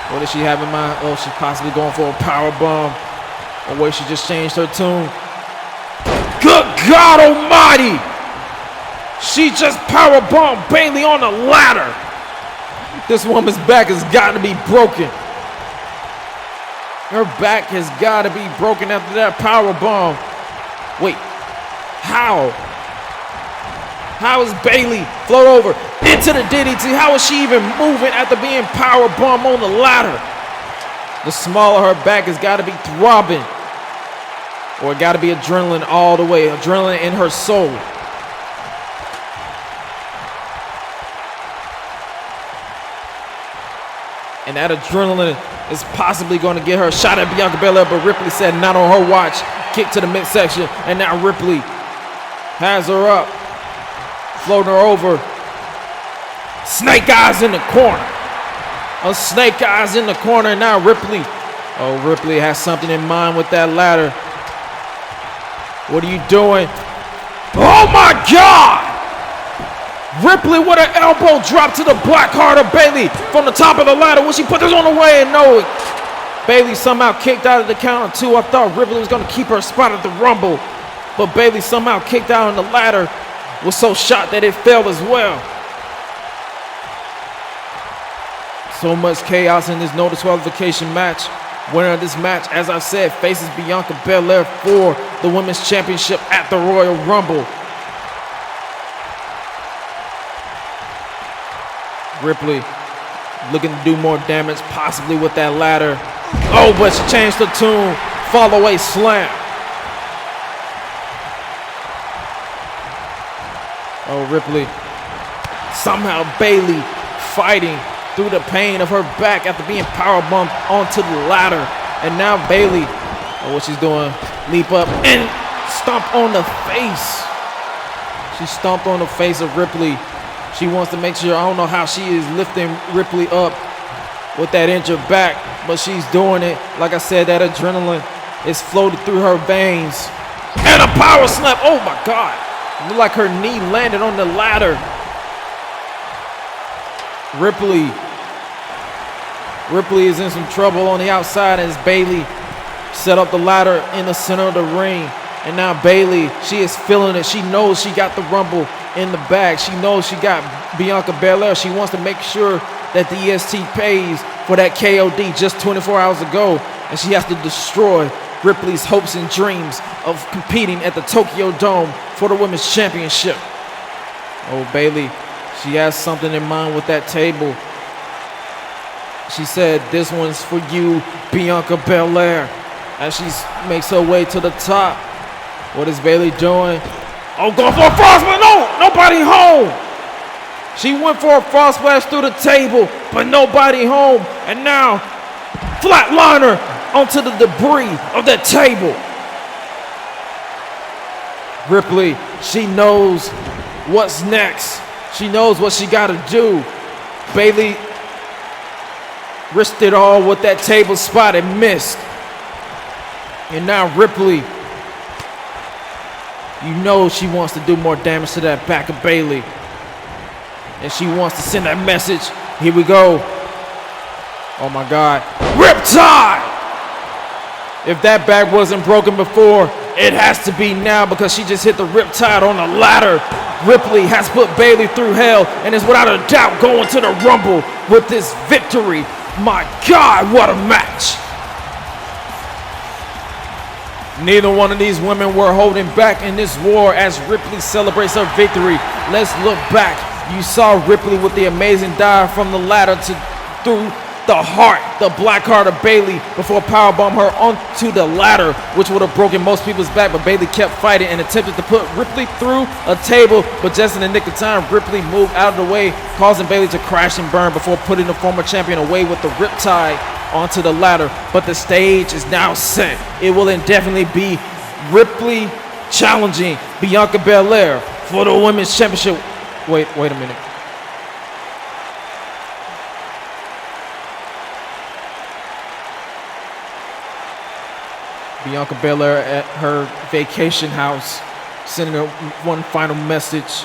Speaker 3: what does she have in mind? Oh, she's possibly going for a power bomb. Oh wait, she just changed her tune. Good God almighty! She just power bombed Bayley on the ladder. This woman's back has got to be broken. Her back has got to be broken after that power bomb. Wait, how? How is Bayley float over into the DDT? How is she even moving after being power bomb on the ladder? The smaller her back has got to be throbbing. Or it got to be adrenaline all the way. Adrenaline in her soul. And that adrenaline is possibly going to get her a shot at Bianca Belair, but Ripley said not on her watch. Kick to the midsection, and now Ripley has her up, floating her over. Snake eyes in the corner. A snake eyes in the corner, and now Ripley. Oh, Ripley has something in mind with that ladder. What are you doing? Oh my God! Ripley with an elbow drop to the black heart of Bayley from the top of the ladder. Will she put this on the way? And no, Bayley somehow kicked out of the count of 2. I thought Ripley was going to keep her spot at the Rumble, but Bayley somehow kicked out on the ladder. Was so shocked that it fell as well. So much chaos in this no disqualification match. Winner of this match, as I said, faces Bianca Belair for the Women's Championship at the Royal Rumble. Ripley looking to do more damage, possibly with that ladder. Oh, but she changed the tune. Fall away slam. Oh, Ripley. Somehow Bayley fighting through the pain of her back after being powerbombed onto the ladder. And now Bayley, oh, what she's doing, leap up and stomp on the face. She stomped on the face of Ripley. She wants to make sure, I don't know how she is lifting Ripley up with that injured back, but she's doing it. Like I said, that adrenaline is floating through her veins. And a power slam, oh my God. It looked like her knee landed on the ladder. Ripley is in some trouble on the outside as Bayley set up the ladder in the center of the ring. And now Bayley, she is feeling it. She knows she got the Rumble in the bag. She knows she got Bianca Belair. She wants to make sure that the EST pays for that KOD just 24 hours ago. And she has to destroy Ripley's hopes and dreams of competing at the Tokyo Dome for the Women's Championship. Oh, Bayley, she has something in mind with that table. She said, this one's for you, Bianca Belair. As she makes her way to the top. What is Bayley doing? Oh, going for a frog splash. No, nobody home. She went for a frog splash through the table, but nobody home. And now, flatliner onto the debris of that table. Ripley, she knows what's next. She knows what she got to do. Bayley risked it all with that table spot and missed. And now Ripley, you know she wants to do more damage to that back of Bayley. And she wants to send that message. Here we go. Oh my God. Riptide! If that back wasn't broken before, it has to be now because she just hit the Riptide on the ladder. Ripley has put Bayley through hell and is without a doubt going to the Rumble with this victory. My God, what a match. Neither one of these women were holding back in this war as Ripley celebrates her victory. Let's look back. You saw Ripley with the amazing dive from the ladder through the heart, the black heart of Bayley before powerbomb her onto the ladder, which would have broken most people's back, but Bayley kept fighting and attempted to put Ripley through a table, but just in the nick of time, Ripley moved out of the way, causing Bayley to crash and burn before putting the former champion away with the riptide onto the ladder. But the stage is now set. It will indefinitely be Ripley challenging Bianca Belair for the Women's Championship. Wait a minute. Bianca Belair at her vacation house, sending her one final message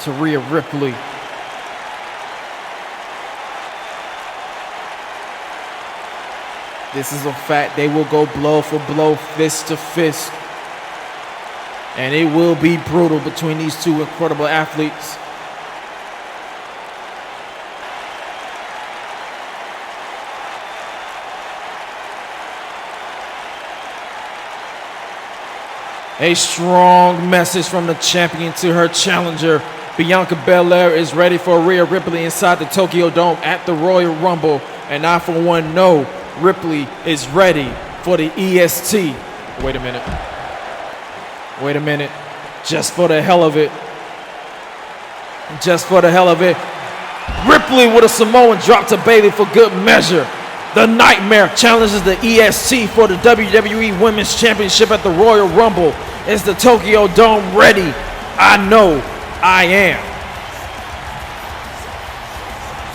Speaker 3: to Rhea Ripley. This is a fact. They will go blow for blow, fist to fist. And it will be brutal between these two incredible athletes. A strong message from the champion to her challenger. Bianca Belair is ready for Rhea Ripley inside the Tokyo Dome at the Royal Rumble. And I, for one, know Ripley is ready for the EST. Wait a minute. Wait a minute. Just for the hell of it. Just for the hell of it. Ripley with a Samoan drop to Bayley for good measure. The Nightmare challenges the EST for the WWE Women's Championship at the Royal Rumble. Is the Tokyo Dome ready? I know I am.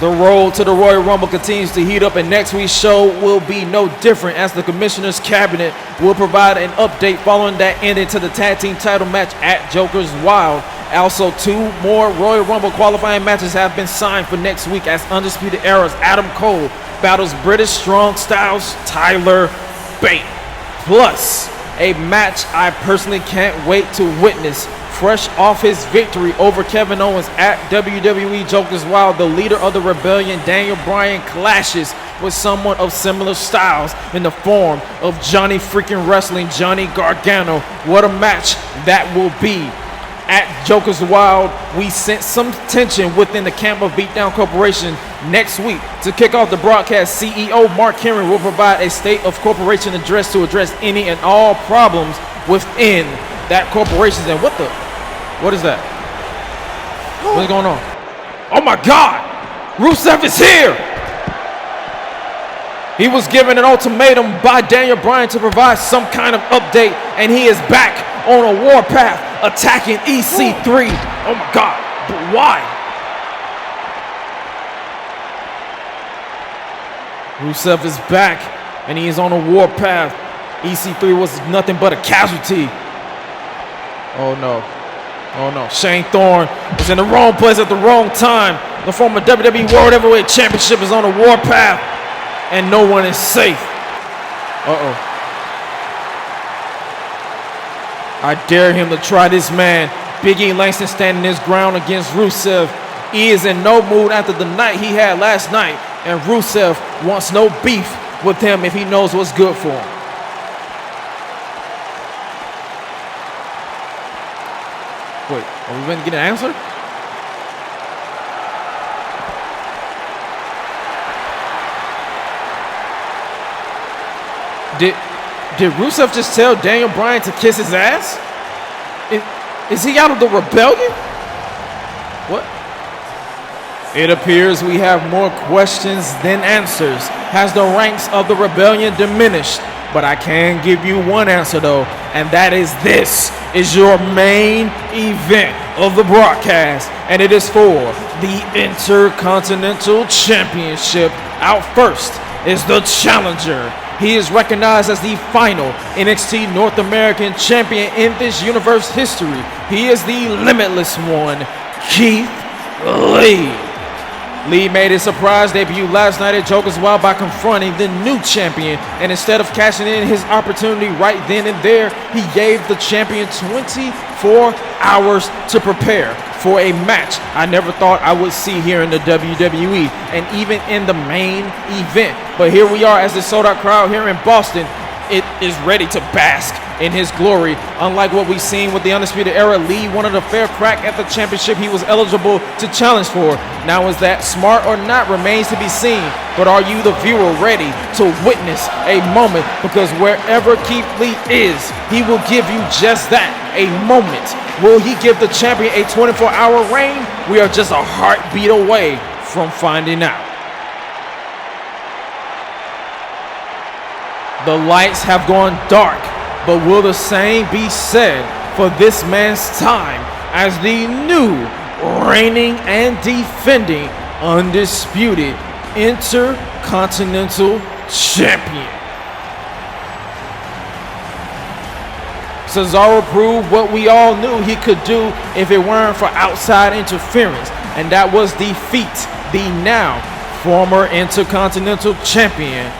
Speaker 3: The road to the Royal Rumble continues to heat up, and next week's show will be no different, as the Commissioner's Cabinet will provide an update following that ending to the tag team title match at Joker's Wild. Also, 2 more Royal Rumble qualifying matches have been signed for next week, as Undisputed Era's Adam Cole battles British Strong Styles Tyler Bate. Plus, a match I personally can't wait to witness. Fresh off his victory over Kevin Owens at WWE Joker's Wild, the leader of the Rebellion, Daniel Bryan, clashes with someone of similar styles in the form of Johnny freaking Wrestling, Johnny Gargano. What a match that will be. At Joker's Wild, we sense some tension within the camp of Beatdown Corporation. Next week, to kick off the broadcast, CEO Mark Henry will provide a State of Corporation address to address any and all problems within that corporation. And what is that? What's going on? Oh my God! Rusev is here! He was given an ultimatum by Daniel Bryan to provide some kind of update, and he is back on a warpath, attacking EC3. Oh my God, but why? Rusev is back, and he is on a warpath. EC3 was nothing but a casualty. Oh no. Oh no, Shane Thorne is in the wrong place at the wrong time. The former WWE World Heavyweight Championship is on a warpath, and no one is safe. Uh-oh. I dare him to try this man. Big E Langston standing his ground against Rusev. He is in no mood after the night he had last night, and Rusev wants no beef with him if he knows what's good for him. Wait, are we going to get an answer? Did Rusev just tell Daniel Bryan to kiss his ass? Is he out of the Rebellion? What? It appears we have more questions than answers. Has the ranks of the Rebellion diminished? But I can give you one answer though, and that is this is your main event of the broadcast, and it is for the Intercontinental Championship. Out first is the challenger. He is recognized as the final NXT North American champion in this universe history. He is the limitless one, Keith Lee. Lee made his surprise debut last night at Joker's Wild by confronting the new champion, and instead of cashing in his opportunity right then and there, he gave the champion 24 hours to prepare for a match I never thought I would see here in the WWE, and even in the main event. But here we are, as the sold-out crowd here in Boston, it is ready to bask in his glory. Unlike what we've seen with the Undisputed Era, Lee wanted a fair crack at the championship he was eligible to challenge for. Now, is that smart or not remains to be seen, but are you, the viewer, ready to witness a moment? Because wherever Keith Lee is, he will give you just that, a moment. Will he give the champion a 24-hour reign? We are just a heartbeat away from finding out. The lights have gone dark, but will the same be said for this man's time as the new reigning and defending undisputed Intercontinental Champion? Cesaro proved what we all knew he could do if it weren't for outside interference, and that was defeat the now former Intercontinental Champion,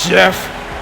Speaker 3: Jeff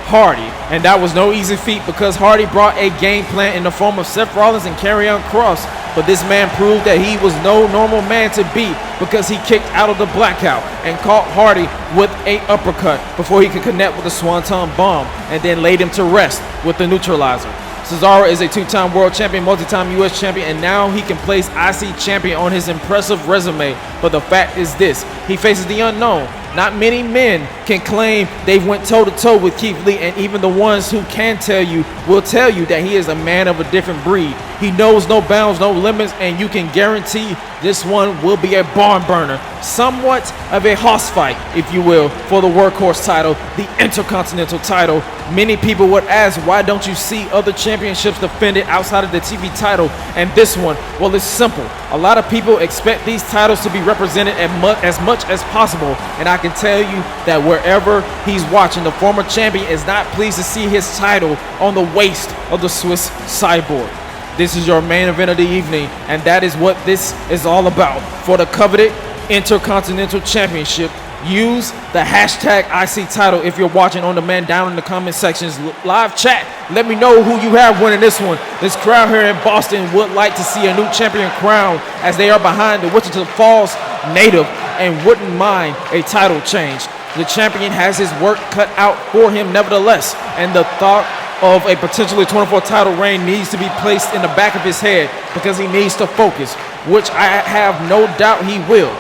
Speaker 3: Hardy. And that was no easy feat because Hardy brought a game plan in the form of Seth Rollins and Karrion Kross, but this man proved that he was no normal man to beat because he kicked out of the blackout and caught Hardy with an uppercut before he could connect with the Swanton Bomb and then laid him to rest with the neutralizer. Cesaro is a two-time world champion, multi-time U.S. champion, and now he can place IC champion on his impressive resume. But the fact is this, he faces the unknown. Not many men can claim they've went toe-to-toe with Keith Lee, and even the ones who can tell you will tell you that he is a man of a different breed. He knows no bounds, no limits, and you can guarantee this one will be a barn burner. Somewhat of a hoss fight, if you will, for the workhorse title, the Intercontinental title. Many people would ask, why don't you see other championships defended outside of the TV title and this one? Well, it's simple. A lot of people expect these titles to be represented as much as possible, and I can tell you that wherever he's watching, the former champion is not pleased to see his title on the waist of the Swiss Cyborg. This is your main event of the evening, and that is what this is all about. For the coveted Intercontinental Championship, use the hashtag IC title if you're watching on demand down in the comment sections. Live chat, let me know who you have winning this one. This crowd here in Boston would like to see a new champion crowned, as they are behind the Wichita Falls native and wouldn't mind a title change. The champion has his work cut out for him nevertheless, and the thought of a potentially 24 title reign needs to be placed in the back of his head because he needs to focus, which I have no doubt he will.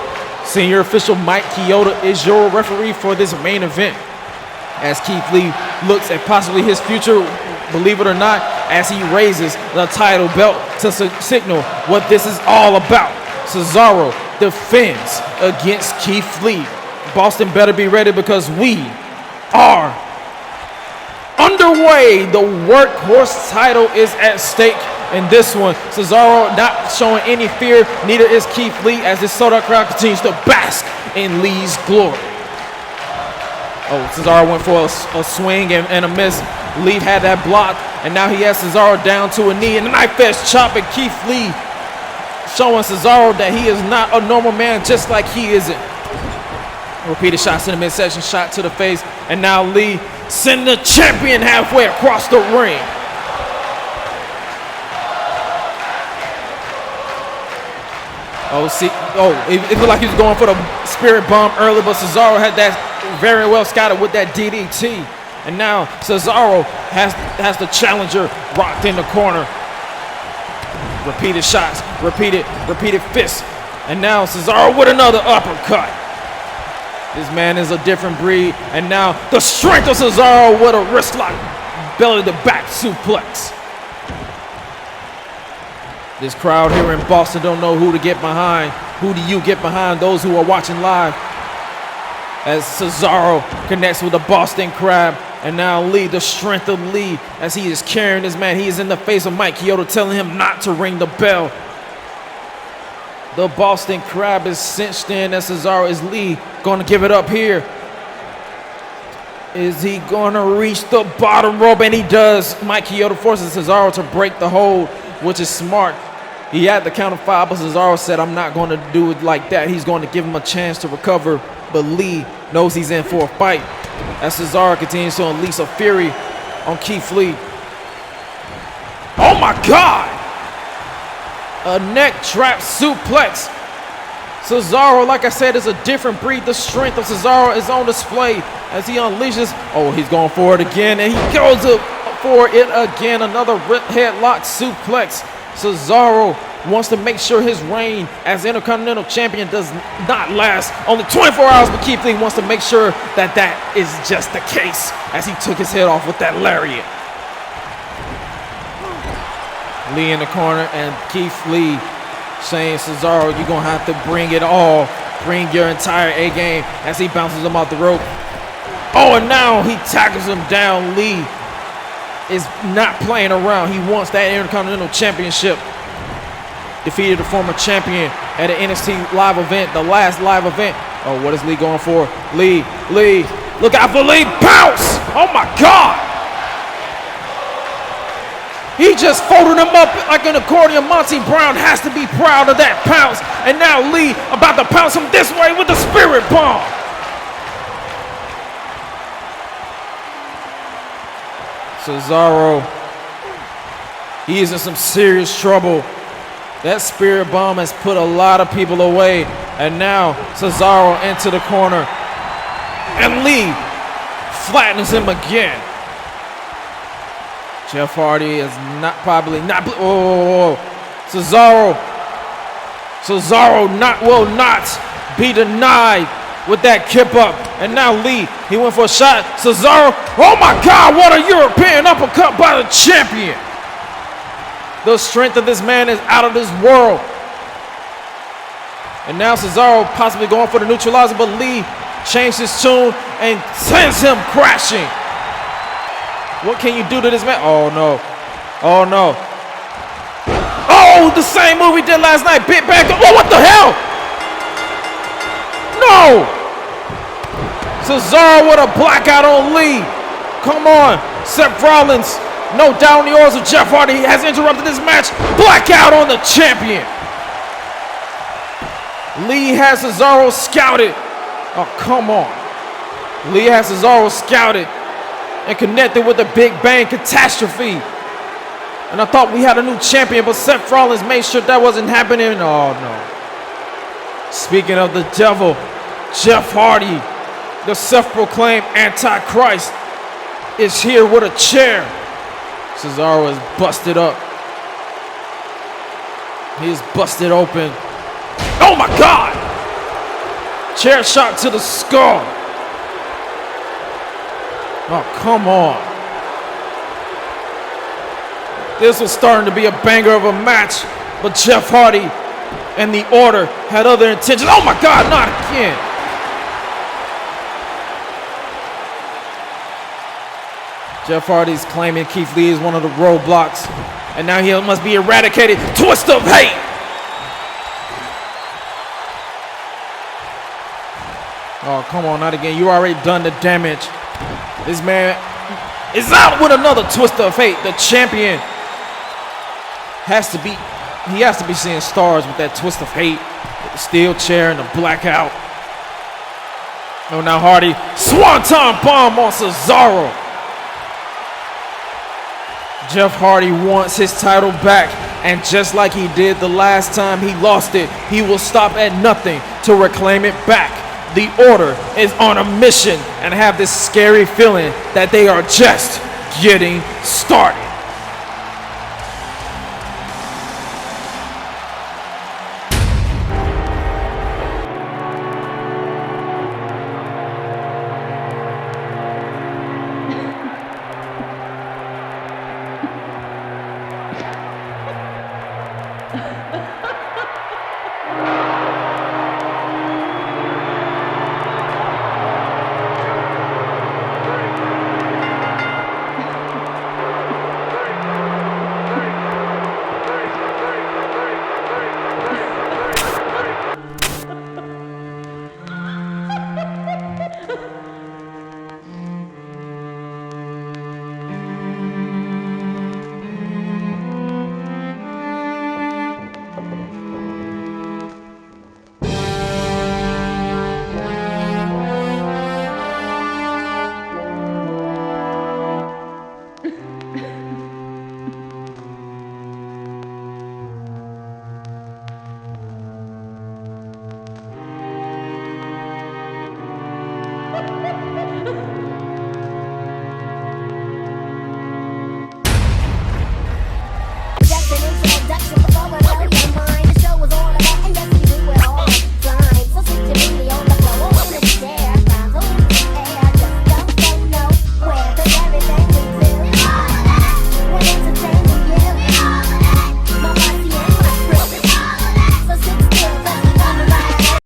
Speaker 3: Senior official Mike Chioda is your referee for this main event, as Keith Lee looks at possibly his future, believe it or not, as he raises the title belt to signal what this is all about. Cesaro defends against Keith Lee. Boston better be ready because we are underway. The workhorse title is at stake in this one. Cesaro not showing any fear, neither is Keith Lee, as this sold-out crowd continues to bask in Lee's glory. Oh, Cesaro went for a swing and a miss. Lee had that block, and now he has Cesaro down to a knee, and the knife edge chop, and Keith Lee showing Cesaro that he is not a normal man, just like he isn't. Repeated shots in the midsection, shot to the face, and now Lee sending the champion halfway across the ring. It looked like he was going for the spirit bomb earlier, but Cesaro had that very well scouted with that DDT. And now Cesaro has the challenger rocked in the corner. Repeated shots, repeated fists. And now Cesaro with another uppercut. This man is a different breed. And now the strength of Cesaro with a wrist lock, belly to back suplex. This crowd here in Boston don't know who to get behind. Who do you get behind? Those who are watching live, as Cesaro connects with the Boston Crab. And now Lee, the strength of Lee, as he is carrying this man. He is in the face of Mike Chioda, telling him not to ring the bell. The Boston Crab is cinched in as Cesaro. Is Lee going to give it up here? Is he going to reach the bottom rope? And he does. Mike Chioda forces Cesaro to break the hold, which is smart. He had the count of 5, but Cesaro said, I'm not going to do it like that. He's going to give him a chance to recover, but Lee knows he's in for a fight, as Cesaro continues to unleash a fury on Keith Lee. Oh my God! A neck trap suplex. Cesaro, like I said, is a different breed. The strength of Cesaro is on display as he unleashes. Oh, he's going for it again, and he goes for it again. Another headlock suplex. Cesaro wants to make sure his reign as Intercontinental Champion does not last only 24 hours, but Keith Lee wants to make sure that that is just the case, as he took his head off with that lariat. Lee in the corner, and Keith Lee saying, Cesaro, you're going to have to bring it all. Bring your entire A game, as he bounces him off the rope. Oh, and now he tackles him down. Lee is not playing around. He wants that Intercontinental Championship. Defeated the former champion at an NXT live event, the last live event. Oh, what is Lee going for? Lee, look out for Lee. Pounce! Oh my God! He just folded him up like an accordion. Monty Brown has to be proud of that pounce. And now Lee about to pounce him this way with the spirit bomb. Cesaro, he is in some serious trouble. That spirit bomb has put a lot of people away. And now Cesaro into the corner. And Lee flattens him again. Jeff Hardy is oh, Cesaro will not be denied with that kip up. And now Lee, he went for a shot. Cesaro, oh my God, what a European uppercut by the champion. The strength of this man is out of this world. And now Cesaro possibly going for the neutralizer, but Lee changed his tune and sends him crashing. What can you do to this man? Oh no. Oh no. Oh, the same move we did last night. Bit back. Oh, what the hell? No. Cesaro with a blackout on Lee. Come on. Seth Rollins, no doubt in the orders of Jeff Hardy, has interrupted this match. Blackout on the champion. Lee has Cesaro scouted. Oh, come on. Lee has Cesaro scouted and connected with the Big Bang Catastrophe. And I thought we had a new champion, but Seth Rollins made sure that wasn't happening. Oh no. Speaking of the devil, Jeff Hardy, the self-proclaimed Antichrist, is here with a chair. Cesaro is busted up. He is busted open. Oh my God! Chair shot to the skull. Oh, come on. This was starting to be a banger of a match, but Jeff Hardy and the Order had other intentions. Oh my God, not again. Jeff Hardy's claiming Keith Lee is one of the roadblocks, and now he must be eradicated. Twist of hate. Oh, come on, not again. You already done the damage. This man is out with another twist of fate. The champion has to be seeing stars with that twist of hate, with the steel chair and the blackout. Oh, now Hardy, swanton bomb on Cesaro. Jeff Hardy wants his title back, and just like he did the last time he lost it, he will stop at nothing to reclaim it back. The Order is on a mission and have this scary feeling that they are just getting started.